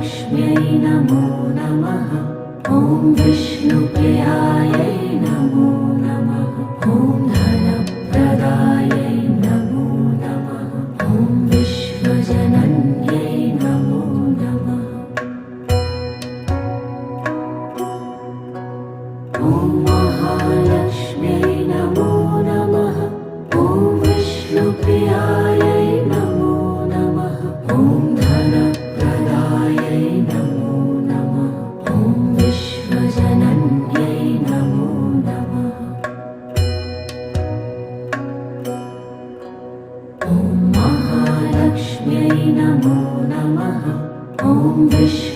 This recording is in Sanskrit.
महालक्ष्म्यै नमो नमः। ॐ विष्णुप्रियायै नमो नमः। ॐ धनप्रदायै नमो नमः। ॐ विश्वजनन्यै नमो नमः। ॐ महालक्ष्म्यै नमो नमः। ॐ विष्णुप्रियायै नमो नमः। ॐ धनप्रदायै नमो नमः। ॐ विश्वजनन्यै नमो नमः। ॐ महालक्ष्म्यै नमो नमः। ॐ विष्णु